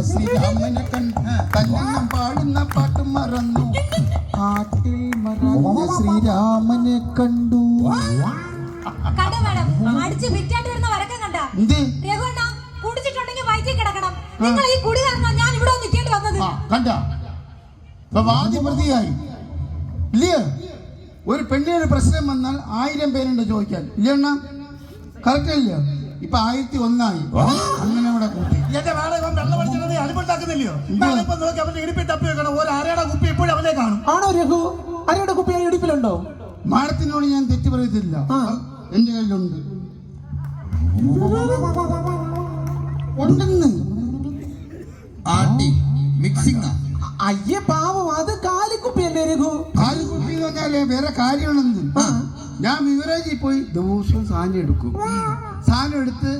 ശ്രീരാമനെ കണ്ടു തന്നെണ്ണം പാടുന്ന പാട്ട് മറന്നു കാട്ടിൽ മറന്ന ശ്രീരാമനെ കണ്ടു. അടിച്ച് വിറ്റായിട്ട് വരുന്ന വരക്കം കണ്ട എന്ത് രഘുണ്ണ കുടിച്ചിട്ടുണ്ടെങ്കിൽ വയറ്റിൽ കിടക്കണം. നിങ്ങൾ ഈ കുടി കാരണം ഞാൻ ഇവിടെ നിൽക്കേണ്ടി വന്നത്. കണ്ട ഇപ്പൊ വാദി പ്രതിയായി ഇല്ലയോ? ഒരു പെണ്ണിനൊരു പ്രശ്നം വന്നാൽ 1000 പേരുണ്ട് ചോദിക്കാൻ, ഇല്ലണ്ണ? കറക്റ്റ് അല്ലയോ? ഇപ്പൊ 1001 അങ്ങനെ ഇവിടെ കൂട്ടി. എന്റെ വേറെ ഇവൻ വെള്ളം അടിച്ചിട്ട് അടിപൊളിയാക്കുന്നില്ലയോ? ഇപ്പൊ നോക്കി അവന്റെ ഇടിപ്പിൽ തപ്പി വെക്കണം. ഒരു അരയുടെ കുപ്പി ഇപ്പോഴും അവനെ കാണും. ആണോ രഘു? അരയുടെ കുപ്പി ആ ഇടിപ്പിലുണ്ടോ? മാഡത്തിനോട് ഞാൻ തെറ്റ് പറയത്തില്ല, എന്റെ കയ്യിലുണ്ട്. ഉണ്ടെന്ന് മിക്സിംഗ്. അയ്യേ പാവം, അത് കാലിക്കുപ്പിയല്ലേ രഘു? കാലിക്കുപ്പി എന്ന് പറഞ്ഞാലേ വേറെ കാര്യമാണെന്ന്. ഞാൻ ബിവറേജിൽ പോയി ദിവസവും സാധനം എടുക്കും. സാധനം എടുത്ത്